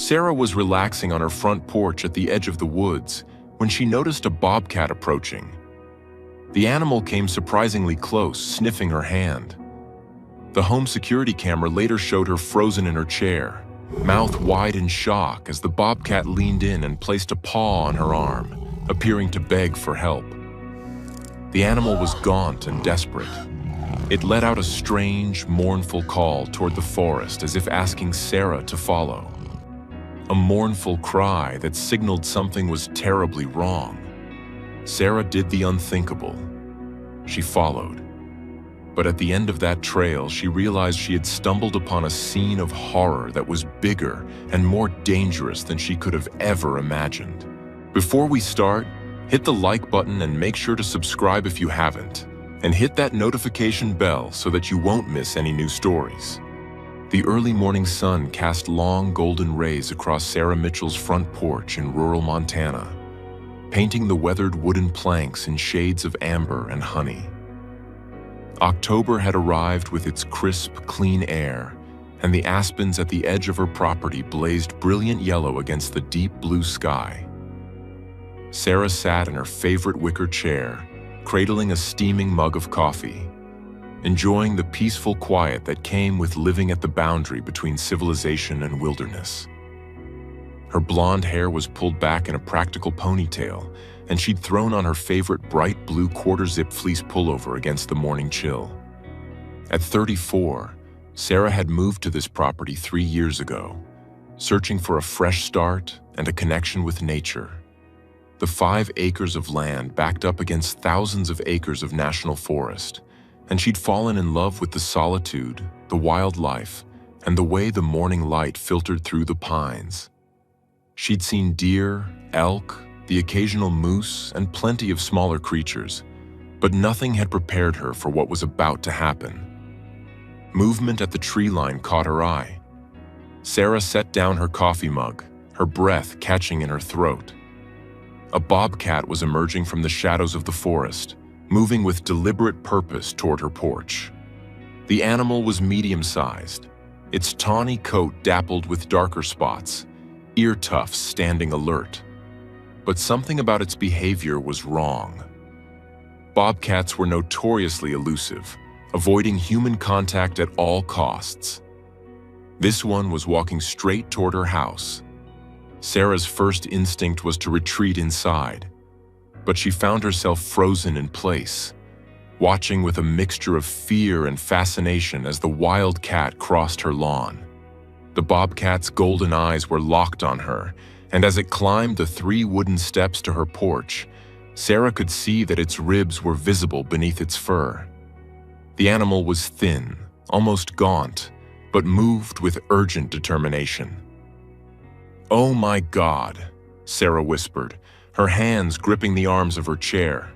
Sarah was relaxing on her front porch at the edge of the woods when she noticed a bobcat approaching. The animal came surprisingly close, sniffing her hand. The home security camera later showed her frozen in her chair, mouth wide in shock as the bobcat leaned in and placed a paw on her arm, appearing to beg for help. The animal was gaunt and desperate. It let out a strange, mournful call toward the forest as if asking Sarah to follow. A mournful cry that signaled something was terribly wrong. Sarah did the unthinkable. She followed. But at the end of that trail, she realized she had stumbled upon a scene of horror that was bigger and more dangerous than she could have ever imagined. Before we start, hit the like button and make sure to subscribe if you haven't, and hit that notification bell so that you won't miss any new stories. The early morning sun cast long golden rays across Sarah Mitchell's front porch in rural Montana, painting the weathered wooden planks in shades of amber and honey. October had arrived with its crisp, clean air, and the aspens at the edge of her property blazed brilliant yellow against the deep blue sky. Sarah sat in her favorite wicker chair, cradling a steaming mug of coffee, enjoying the peaceful quiet that came with living at the boundary between civilization and wilderness. Her blonde hair was pulled back in a practical ponytail, and she'd thrown on her favorite bright blue quarter-zip fleece pullover against the morning chill. At 34, Sarah had moved to this property 3 years ago, searching for a fresh start and a connection with nature. The 5 acres of land backed up against thousands of acres of national forest, and she'd fallen in love with the solitude, the wildlife, and the way the morning light filtered through the pines. She'd seen deer, elk, the occasional moose, and plenty of smaller creatures, but nothing had prepared her for what was about to happen. Movement at the tree line caught her eye. Sarah set down her coffee mug, her breath catching in her throat. A bobcat was emerging from the shadows of the forest, moving with deliberate purpose toward her porch. The animal was medium-sized, its tawny coat dappled with darker spots, ear tufts standing alert. But something about its behavior was wrong. Bobcats were notoriously elusive, avoiding human contact at all costs. This one was walking straight toward her house. Sarah's first instinct was to retreat inside, but she found herself frozen in place, watching with a mixture of fear and fascination as the wild cat crossed her lawn. The bobcat's golden eyes were locked on her, and as it climbed the 3 wooden steps to her porch, Sarah could see that its ribs were visible beneath its fur. The animal was thin, almost gaunt, but moved with urgent determination. "Oh my God," Sarah whispered, her hands gripping the arms of her chair.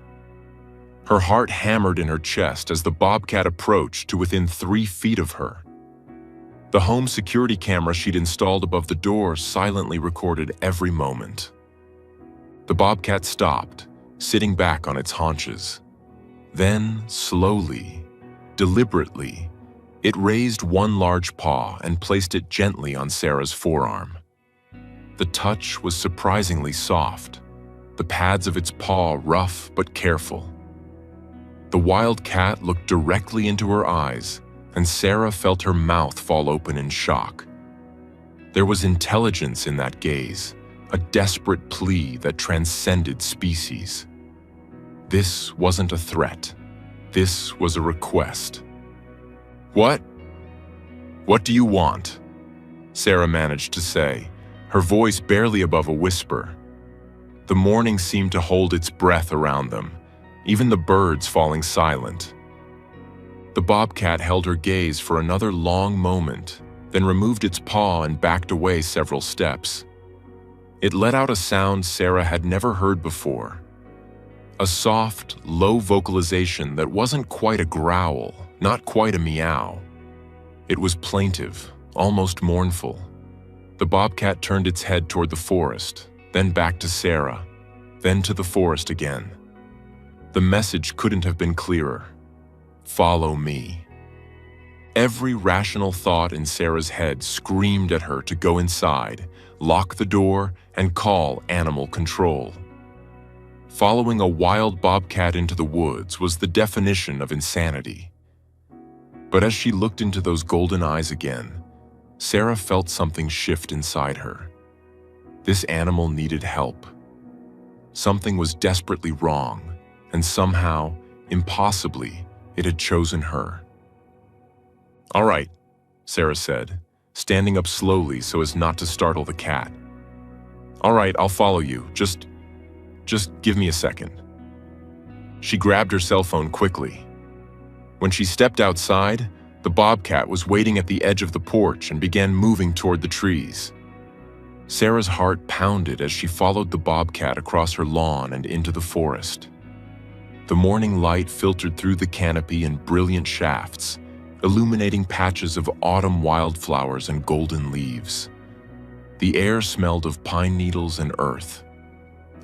Her heart hammered in her chest as the bobcat approached to within 3 feet of her. The home security camera she'd installed above the door silently recorded every moment. The bobcat stopped, sitting back on its haunches. Then, slowly, deliberately, it raised one large paw and placed it gently on Sarah's forearm. The touch was surprisingly soft, the pads of its paw rough but careful. The wild cat looked directly into her eyes, and Sarah felt her mouth fall open in shock. There was intelligence in that gaze, a desperate plea that transcended species. This wasn't a threat. This was a request. "What? What do you want?" Sarah managed to say, her voice barely above a whisper. The morning seemed to hold its breath around them, even the birds falling silent. The bobcat held her gaze for another long moment, then removed its paw and backed away several steps. It let out a sound Sarah had never heard before. A soft, low vocalization that wasn't quite a growl, not quite a meow. It was plaintive, almost mournful. The bobcat turned its head toward the forest, then back to Sarah, then to the forest again. The message couldn't have been clearer. Follow me. Every rational thought in Sarah's head screamed at her to go inside, lock the door, and call animal control. Following a wild bobcat into the woods was the definition of insanity. But as she looked into those golden eyes again, Sarah felt something shift inside her. This animal needed help. Something was desperately wrong, and somehow, impossibly, it had chosen her. "All right," Sarah said, standing up slowly so as not to startle the cat. "All right, I'll follow you. Just give me a second." She grabbed her cell phone quickly. When she stepped outside, the bobcat was waiting at the edge of the porch and began moving toward the trees. Sarah's heart pounded as she followed the bobcat across her lawn and into the forest. The morning light filtered through the canopy in brilliant shafts, illuminating patches of autumn wildflowers and golden leaves. The air smelled of pine needles and earth.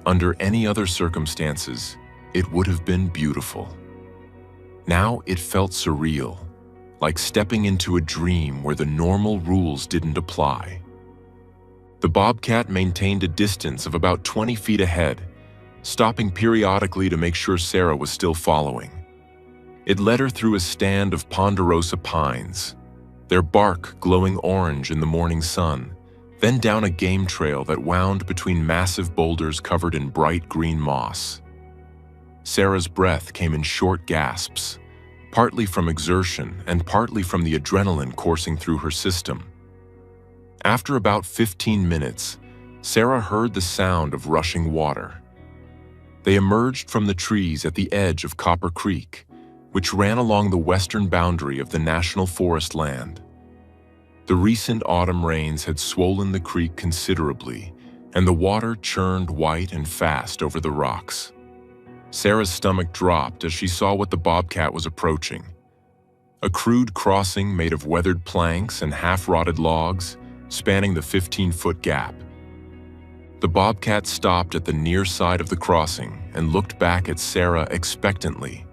Under any other circumstances, it would have been beautiful. Now it felt surreal, like stepping into a dream where the normal rules didn't apply. The bobcat maintained a distance of about 20 feet ahead, stopping periodically to make sure Sarah was still following. It led her through a stand of ponderosa pines, their bark glowing orange in the morning sun, then down a game trail that wound between massive boulders covered in bright green moss. Sarah's breath came in short gasps, partly from exertion and partly from the adrenaline coursing through her system. After about 15 minutes, Sarah heard the sound of rushing water. They emerged from the trees at the edge of Copper Creek, which ran along the western boundary of the National Forest land. The recent autumn rains had swollen the creek considerably, and the water churned white and fast over the rocks. Sarah's stomach dropped as she saw what the bobcat was approaching. A crude crossing made of weathered planks and half-rotted logs, spanning the 15-foot gap. The bobcat stopped at the near side of the crossing and looked back at Sarah expectantly.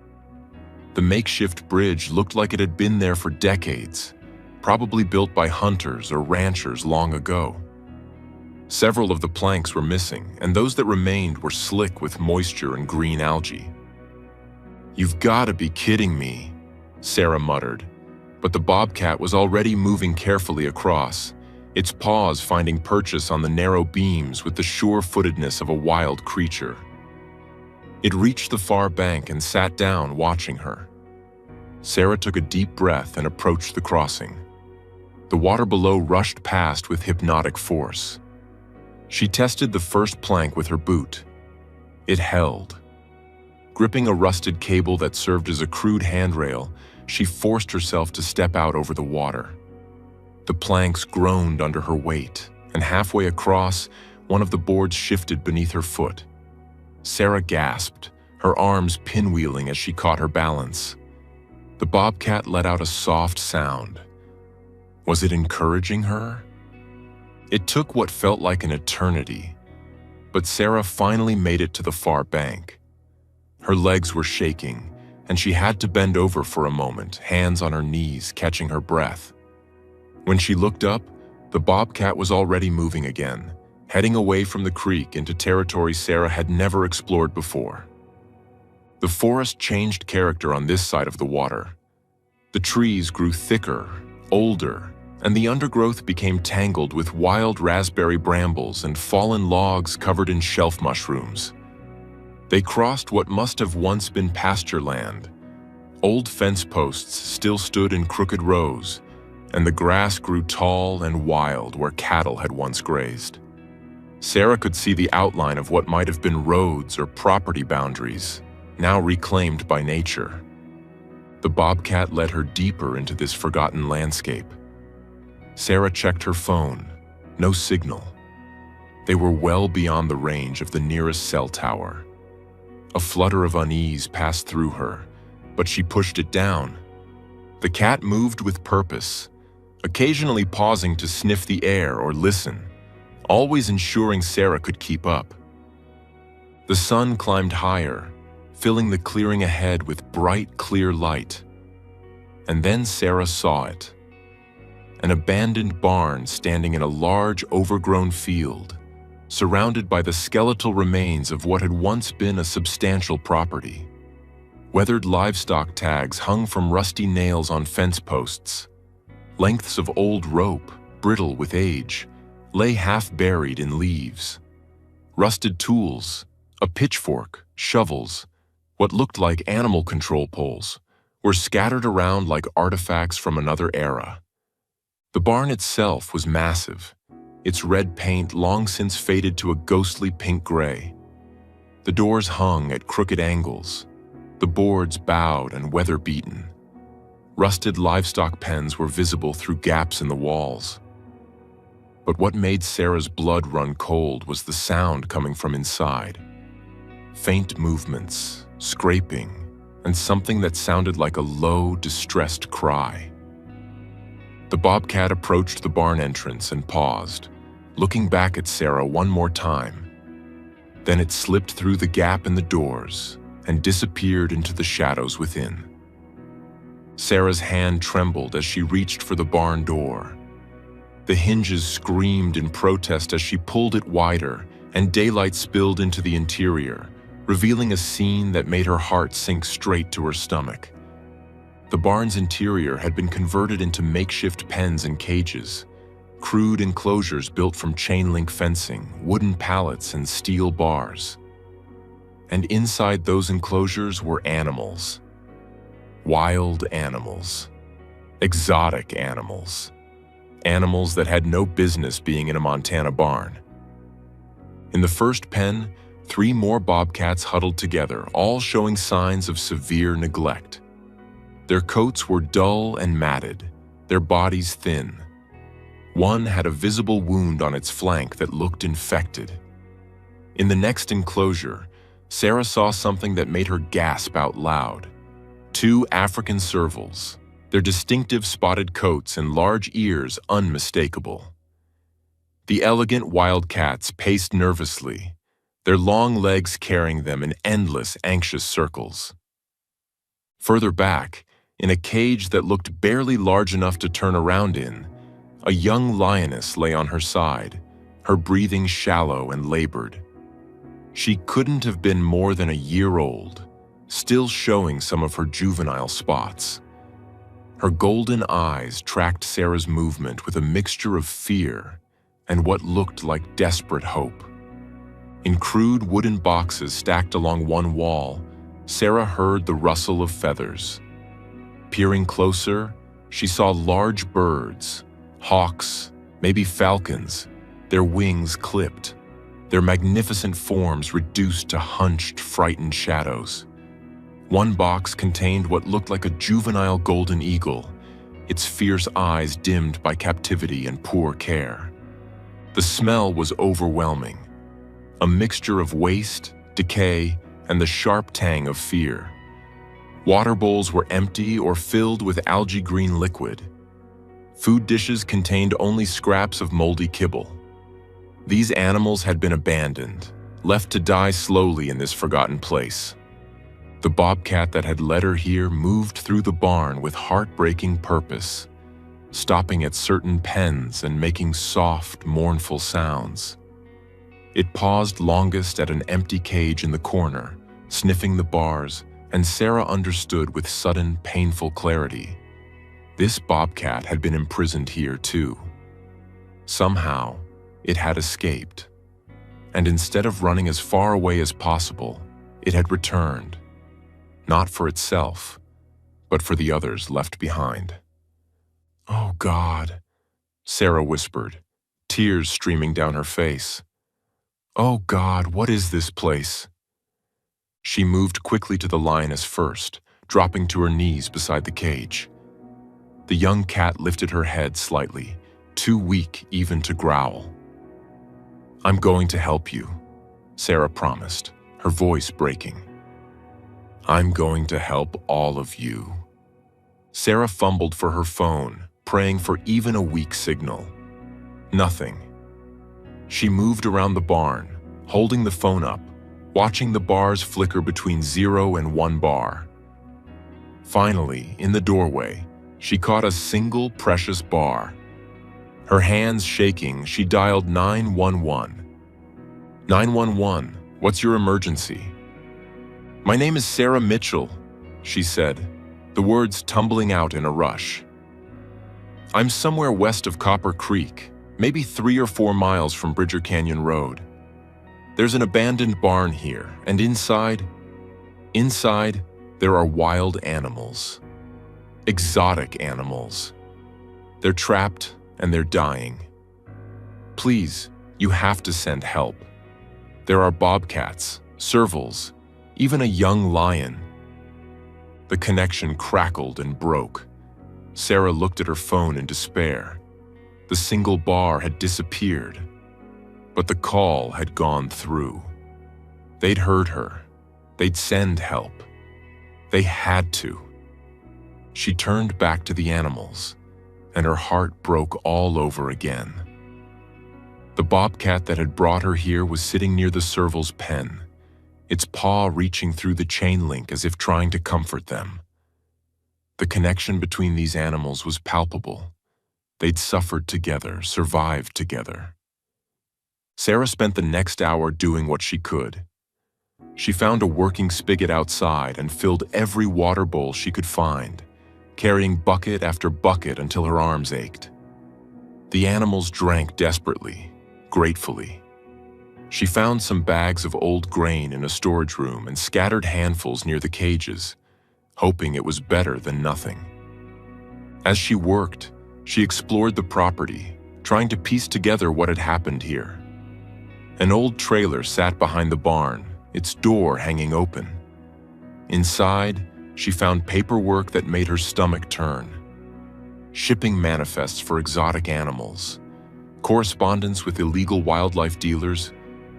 The makeshift bridge looked like it had been there for decades, probably built by hunters or ranchers long ago. Several of the planks were missing, and those that remained were slick with moisture and green algae. "You've got to be kidding me," Sarah muttered, but the bobcat was already moving carefully across, its paws finding purchase on the narrow beams with the sure-footedness of a wild creature. It reached the far bank and sat down, watching her. Sarah took a deep breath and approached the crossing. The water below rushed past with hypnotic force. She tested the first plank with her boot. It held. Gripping a rusted cable that served as a crude handrail, she forced herself to step out over the water. The planks groaned under her weight, and halfway across, one of the boards shifted beneath her foot. Sarah gasped, her arms pinwheeling as she caught her balance. The bobcat let out a soft sound. Was it encouraging her? It took what felt like an eternity, but Sarah finally made it to the far bank. Her legs were shaking, and she had to bend over for a moment, hands on her knees, catching her breath. When she looked up, the bobcat was already moving again, heading away from the creek into territory Sarah had never explored before. The forest changed character on this side of the water. The trees grew thicker, older, and the undergrowth became tangled with wild raspberry brambles and fallen logs covered in shelf mushrooms. They crossed what must have once been pasture land. Old fence posts still stood in crooked rows, and the grass grew tall and wild where cattle had once grazed. Sarah could see the outline of what might have been roads or property boundaries, now reclaimed by nature. The bobcat led her deeper into this forgotten landscape. Sarah checked her phone. No signal. They were well beyond the range of the nearest cell tower. A flutter of unease passed through her, but she pushed it down. The cat moved with purpose, occasionally pausing to sniff the air or listen, always ensuring Sarah could keep up. The sun climbed higher, filling the clearing ahead with bright, clear light. And then Sarah saw it. An abandoned barn standing in a large, overgrown field, surrounded by the skeletal remains of what had once been a substantial property. Weathered livestock tags hung from rusty nails on fence posts. Lengths of old rope, brittle with age, lay half-buried in leaves. Rusted tools, a pitchfork, shovels, what looked like animal control poles, were scattered around like artifacts from another era. The barn itself was massive, its red paint long since faded to a ghostly pink-gray. The doors hung at crooked angles, the boards bowed and weather-beaten. Rusted livestock pens were visible through gaps in the walls. But what made Sarah's blood run cold was the sound coming from inside. Faint movements, scraping, and something that sounded like a low, distressed cry. The bobcat approached the barn entrance and paused, looking back at Sarah one more time. Then it slipped through the gap in the doors and disappeared into the shadows within. Sarah's hand trembled as she reached for the barn door. The hinges screamed in protest as she pulled it wider, and daylight spilled into the interior, revealing a scene that made her heart sink straight to her stomach. The barn's interior had been converted into makeshift pens and cages, crude enclosures built from chain-link fencing, wooden pallets, and steel bars. And inside those enclosures were animals. Wild animals. Exotic animals. Animals that had no business being in a Montana barn. In the first pen, 3 more bobcats huddled together, all showing signs of severe neglect. Their coats were dull and matted, their bodies thin. One had a visible wound on its flank that looked infected. In the next enclosure, Sarah saw something that made her gasp out loud. 2 African servals, their distinctive spotted coats and large ears unmistakable. The elegant wild cats paced nervously, their long legs carrying them in endless, anxious circles. Further back, in a cage that looked barely large enough to turn around in, a young lioness lay on her side, her breathing shallow and labored. She couldn't have been more than a year old, still showing some of her juvenile spots. Her golden eyes tracked Sarah's movement with a mixture of fear and what looked like desperate hope. In crude wooden boxes stacked along one wall, Sarah heard the rustle of feathers. Peering closer, she saw large birds, hawks, maybe falcons, their wings clipped, their magnificent forms reduced to hunched, frightened shadows. One box contained what looked like a juvenile golden eagle, its fierce eyes dimmed by captivity and poor care. The smell was overwhelming, a mixture of waste, decay, and the sharp tang of fear. Water bowls were empty or filled with algae-green liquid. Food dishes contained only scraps of moldy kibble. These animals had been abandoned, left to die slowly in this forgotten place. The bobcat that had led her here moved through the barn with heartbreaking purpose, stopping at certain pens and making soft, mournful sounds. It paused longest at an empty cage in the corner, sniffing the bars, and Sarah understood with sudden, painful clarity. This bobcat had been imprisoned here too. Somehow, it had escaped. And instead of running as far away as possible, it had returned. Not for itself, but for the others left behind. "Oh God," Sarah whispered, tears streaming down her face. "Oh God, what is this place?" She moved quickly to the lioness first, dropping to her knees beside the cage. The young cat lifted her head slightly, too weak even to growl. "I'm going to help you," Sarah promised, her voice breaking. "I'm going to help all of you." Sarah fumbled for her phone, praying for even a weak signal. Nothing. She moved around the barn, holding the phone up, watching the bars flicker between 0 and 1 bar. Finally, in the doorway, She caught a single precious bar. Her hands shaking, she dialed 911. 911, what's your emergency? My name is Sarah Mitchell, she said, the words tumbling out in a rush. I'm somewhere west of Copper Creek, maybe 3 or 4 miles from Bridger Canyon Road. There's an abandoned barn here, and inside, there are wild animals. Exotic animals. They're trapped and they're dying. Please, you have to send help. There are bobcats, servals, even a young lion. The connection crackled and broke. Sarah looked at her phone in despair. The single bar had disappeared, but the call had gone through. They'd heard her. They'd send help. They had to. She turned back to the animals, and her heart broke all over again. The bobcat that had brought her here was sitting near the serval's pen, its paw reaching through the chain link as if trying to comfort them. The connection between these animals was palpable. They'd suffered together, survived together. Sarah spent the next hour doing what she could. She found a working spigot outside and filled every water bowl she could find, carrying bucket after bucket until her arms ached. The animals drank desperately, gratefully. She found some bags of old grain in a storage room and scattered handfuls near the cages, hoping it was better than nothing. As she worked, she explored the property, trying to piece together what had happened here. An old trailer sat behind the barn, its door hanging open. Inside, she found paperwork that made her stomach turn. Shipping manifests for exotic animals, correspondence with illegal wildlife dealers,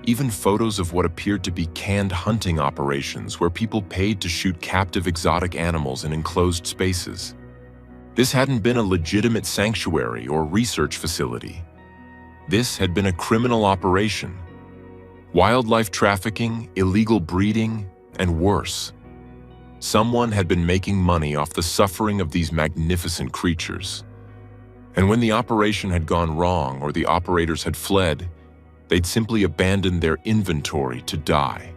even photos of what appeared to be canned hunting operations where people paid to shoot captive exotic animals in enclosed spaces. This hadn't been a legitimate sanctuary or research facility. This had been a criminal operation. Wildlife trafficking, illegal breeding, and worse. Someone had been making money off the suffering of these magnificent creatures. And when the operation had gone wrong or the operators had fled, they'd simply abandoned their inventory to die.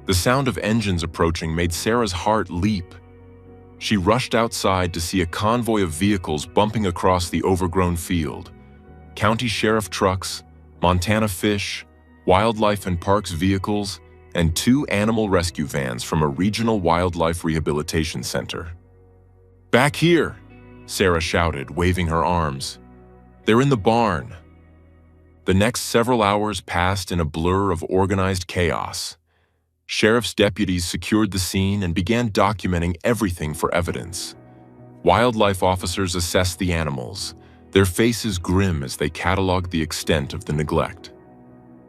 The sound of engines approaching made Sarah's heart leap. She rushed outside to see a convoy of vehicles bumping across the overgrown field. County sheriff trucks, Montana Fish, Wildlife and Parks vehicles, and 2 animal rescue vans from a regional wildlife rehabilitation center. "Back here!" Sarah shouted, waving her arms. "They're in the barn." The next several hours passed in a blur of organized chaos. Sheriff's deputies secured the scene and began documenting everything for evidence. Wildlife officers assessed the animals, their faces grim as they cataloged the extent of the neglect.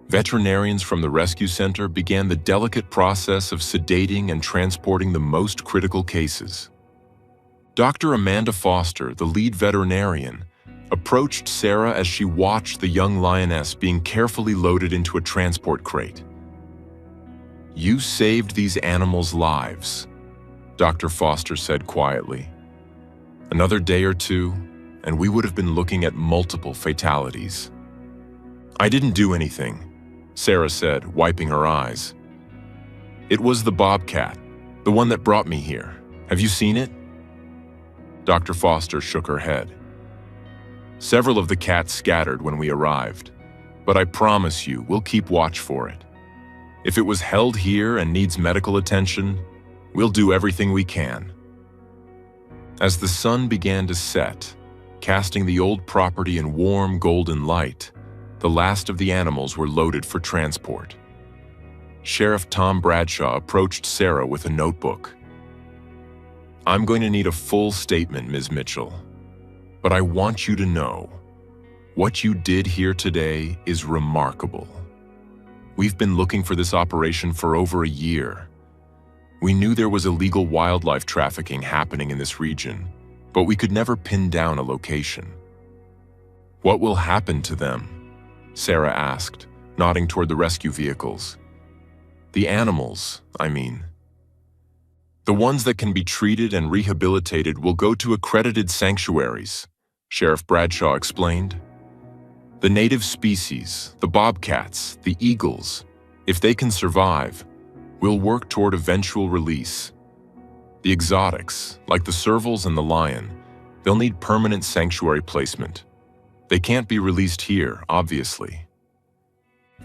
Veterinarians from the rescue center began the delicate process of sedating and transporting the most critical cases. Dr. Amanda Foster, the lead veterinarian, approached Sarah as she watched the young lioness being carefully loaded into a transport crate. "You saved these animals' lives," Dr. Foster said quietly. "Another day or two, and we would have been looking at multiple fatalities." "I didn't do anything," Sarah said, wiping her eyes. "It was the bobcat, the one that brought me here. Have you seen it?" Dr. Foster shook her head. "Several of the cats scattered when we arrived, but I promise you we'll keep watch for it. If it was held here and needs medical attention, we'll do everything we can." As the sun began to set, casting the old property in warm golden light, the last of the animals were loaded for transport. Sheriff Tom Bradshaw approached Sarah with a notebook. "I'm going to need a full statement, Ms. Mitchell, but I want you to know, what you did here today is remarkable. We've been looking for this operation for over a year. We knew there was illegal wildlife trafficking happening in this region, but we could never pin down a location." "What will happen to them?" Sarah asked, nodding toward the rescue vehicles. "The animals, I mean." The ones that can be treated and rehabilitated will go to accredited sanctuaries, Sheriff Bradshaw explained. The native species, the bobcats, the eagles, if they can survive, will work toward eventual release. The exotics, like the servals and the lion, they'll need permanent sanctuary placement. They can't be released here, obviously.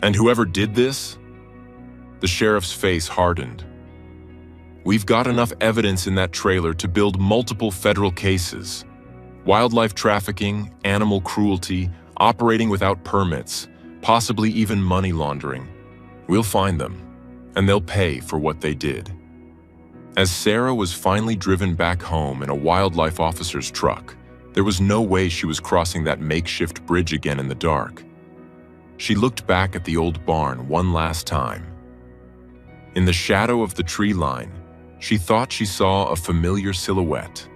And whoever did this? The sheriff's face hardened. We've got enough evidence in that trailer to build multiple federal cases. Wildlife trafficking, animal cruelty, operating without permits, possibly even money laundering. We'll find them, and they'll pay for what they did. As Sarah was finally driven back home in a wildlife officer's truck, there was no way she was crossing that makeshift bridge again in the dark. She looked back at the old barn one last time. In the shadow of the tree line, she thought she saw a familiar silhouette.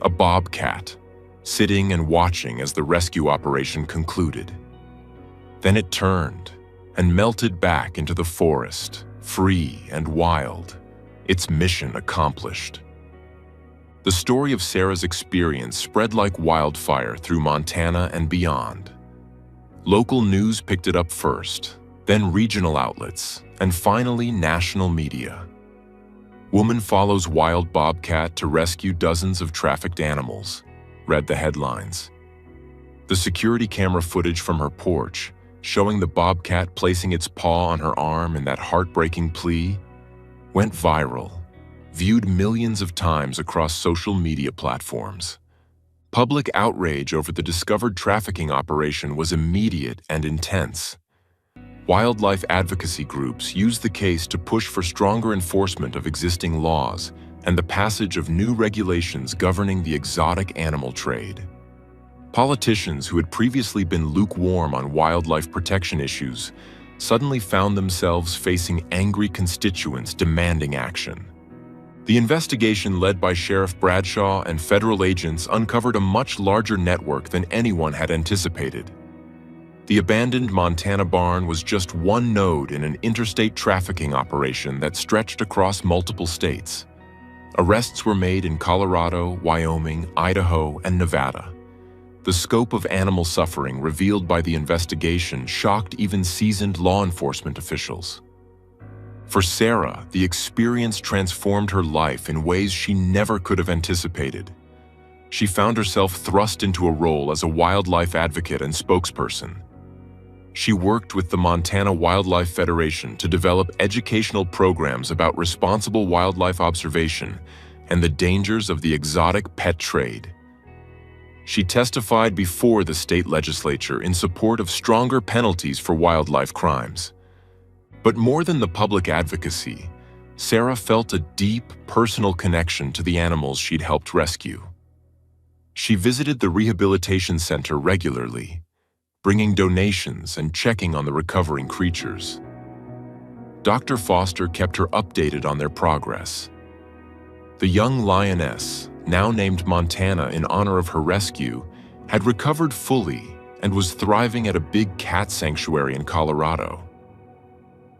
A bobcat, sitting and watching as the rescue operation concluded. Then it turned and melted back into the forest, free and wild, its mission accomplished. The story of Sarah's experience spread like wildfire through Montana and beyond. Local news picked it up first, then regional outlets, and finally national media. Woman follows wild bobcat to rescue dozens of trafficked animals, read the headlines. The security camera footage from her porch, showing the bobcat placing its paw on her arm in that heartbreaking plea, went viral, viewed millions of times across social media platforms. Public outrage over the discovered trafficking operation was immediate and intense. Wildlife advocacy groups used the case to push for stronger enforcement of existing laws and the passage of new regulations governing the exotic animal trade. Politicians who had previously been lukewarm on wildlife protection issues suddenly found themselves facing angry constituents demanding action. The investigation led by Sheriff Bradshaw and federal agents uncovered a much larger network than anyone had anticipated. The abandoned Montana barn was just one node in an interstate trafficking operation that stretched across multiple states. Arrests were made in Colorado, Wyoming, Idaho, and Nevada. The scope of animal suffering revealed by the investigation shocked even seasoned law enforcement officials. For Sarah, the experience transformed her life in ways she never could have anticipated. She found herself thrust into a role as a wildlife advocate and spokesperson. She worked with the Montana Wildlife Federation to develop educational programs about responsible wildlife observation and the dangers of the exotic pet trade. She testified before the state legislature in support of stronger penalties for wildlife crimes. But more than the public advocacy, Sarah felt a deep, personal connection to the animals she'd helped rescue. She visited the rehabilitation center regularly, bringing donations and checking on the recovering creatures. Dr. Foster kept her updated on their progress. The young lioness, now named Montana in honor of her rescue, had recovered fully and was thriving at a big cat sanctuary in Colorado.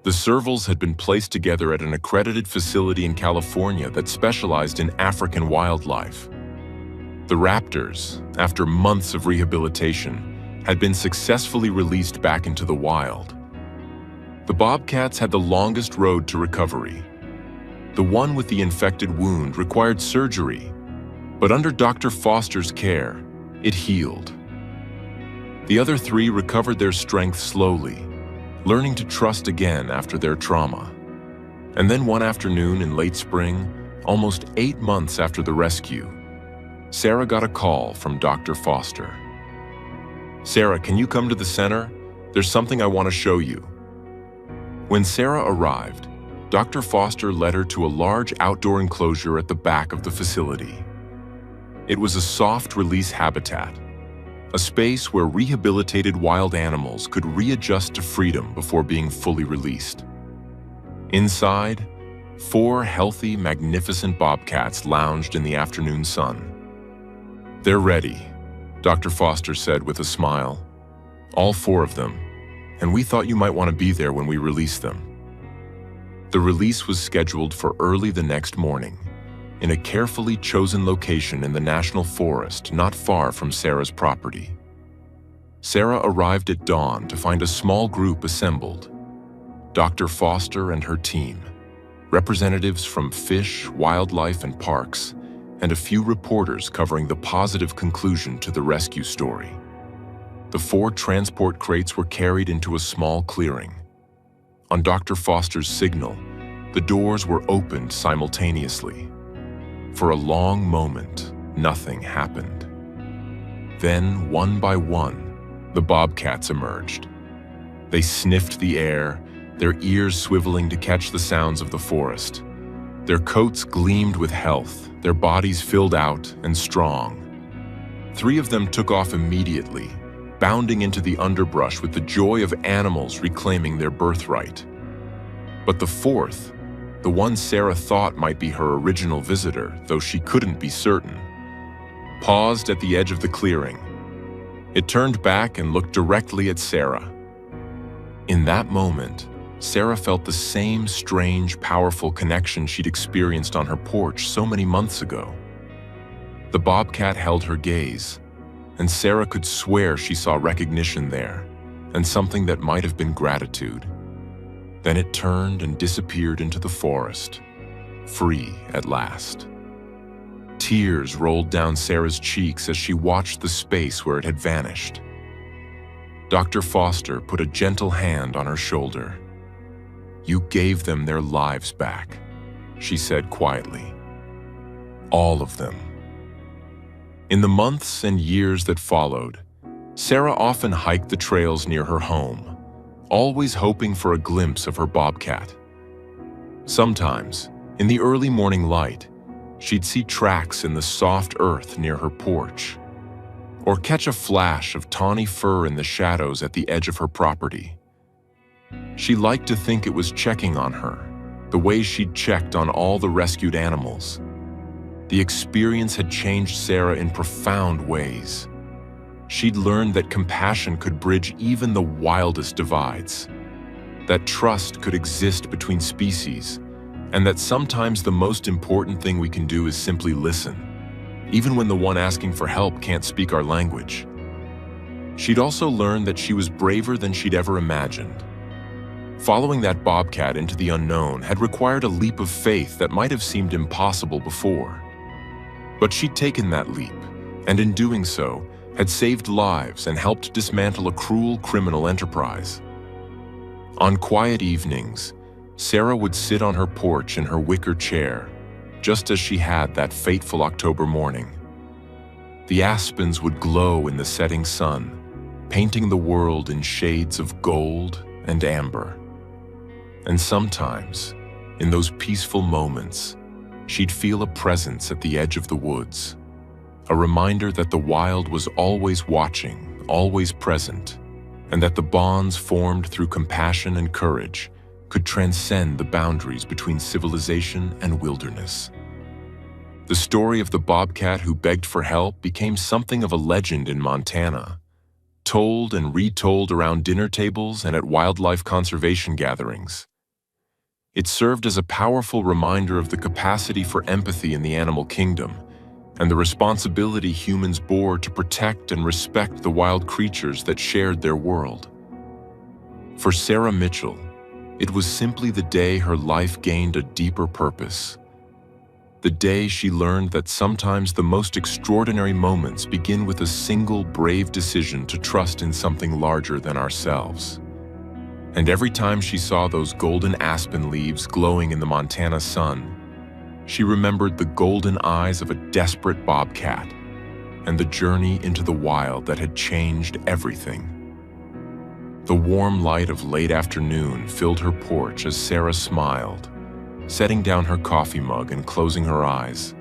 The servals had been placed together at an accredited facility in California that specialized in African wildlife. The raptors, after months of rehabilitation, had been successfully released back into the wild. The bobcats had the longest road to recovery. The one with the infected wound required surgery, but under Dr. Foster's care, it healed. The other three recovered their strength slowly, learning to trust again after their trauma. And then one afternoon in late spring, almost 8 months after the rescue, Sarah got a call from Dr. Foster. "Sarah, can you come to the center? There's something I want to show you." When Sarah arrived, Dr. Foster led her to a large outdoor enclosure at the back of the facility. It was a soft-release habitat, a space where rehabilitated wild animals could readjust to freedom before being fully released. Inside, 4 healthy, magnificent bobcats lounged in the afternoon sun. "They're ready," Dr. Foster said with a smile. "All 4 of them, and we thought you might want to be there when we release them." The release was scheduled for early the next morning, in a carefully chosen location in the national forest not far from Sarah's property. Sarah arrived at dawn to find a small group assembled. Dr. Foster and her team, representatives from fish, wildlife, and parks, and a few reporters covering the positive conclusion to the rescue story. The 4 transport crates were carried into a small clearing. On Dr. Foster's signal, the doors were opened simultaneously. For a long moment, nothing happened. Then, one by one, the bobcats emerged. They sniffed the air, their ears swiveling to catch the sounds of the forest. Their coats gleamed with health, their bodies filled out and strong. 3 of them took off immediately, bounding into the underbrush with the joy of animals reclaiming their birthright. But the 4th, the one Sarah thought might be her original visitor, though she couldn't be certain, paused at the edge of the clearing. It turned back and looked directly at Sarah. In that moment, Sarah felt the same strange, powerful connection she'd experienced on her porch so many months ago. The bobcat held her gaze, and Sarah could swear she saw recognition there, and something that might have been gratitude. Then it turned and disappeared into the forest, free at last. Tears rolled down Sarah's cheeks as she watched the space where it had vanished. Dr. Foster put a gentle hand on her shoulder. "You gave them their lives back," she said quietly. "All of them." In the months and years that followed, Sarah often hiked the trails near her home, always hoping for a glimpse of her bobcat. Sometimes, in the early morning light, she'd see tracks in the soft earth near her porch, or catch a flash of tawny fur in the shadows at the edge of her property. She liked to think it was checking on her, the way she'd checked on all the rescued animals. The experience had changed Sarah in profound ways. She'd learned that compassion could bridge even the wildest divides, that trust could exist between species, and that sometimes the most important thing we can do is simply listen, even when the one asking for help can't speak our language. She'd also learned that she was braver than she'd ever imagined. Following that bobcat into the unknown had required a leap of faith that might have seemed impossible before. But she'd taken that leap, and in doing so, had saved lives and helped dismantle a cruel criminal enterprise. On quiet evenings, Sarah would sit on her porch in her wicker chair, just as she had that fateful October morning. The aspens would glow in the setting sun, painting the world in shades of gold and amber. And sometimes, in those peaceful moments, she'd feel a presence at the edge of the woods, a reminder that the wild was always watching, always present, and that the bonds formed through compassion and courage could transcend the boundaries between civilization and wilderness. The story of the bobcat who begged for help became something of a legend in Montana, told and retold around dinner tables and at wildlife conservation gatherings. It served as a powerful reminder of the capacity for empathy in the animal kingdom, and the responsibility humans bore to protect and respect the wild creatures that shared their world. For Sarah Mitchell, it was simply the day her life gained a deeper purpose. The day she learned that sometimes the most extraordinary moments begin with a single brave decision to trust in something larger than ourselves. And every time she saw those golden aspen leaves glowing in the Montana sun, she remembered the golden eyes of a desperate bobcat and the journey into the wild that had changed everything. The warm light of late afternoon filled her porch as Sarah smiled, setting down her coffee mug and closing her eyes,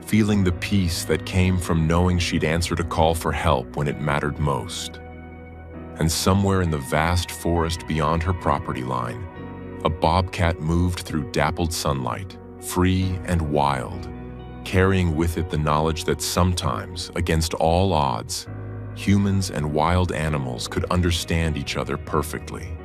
feeling the peace that came from knowing she'd answered a call for help when it mattered most. And somewhere in the vast forest beyond her property line, a bobcat moved through dappled sunlight, free and wild, carrying with it the knowledge that sometimes, against all odds, humans and wild animals could understand each other perfectly.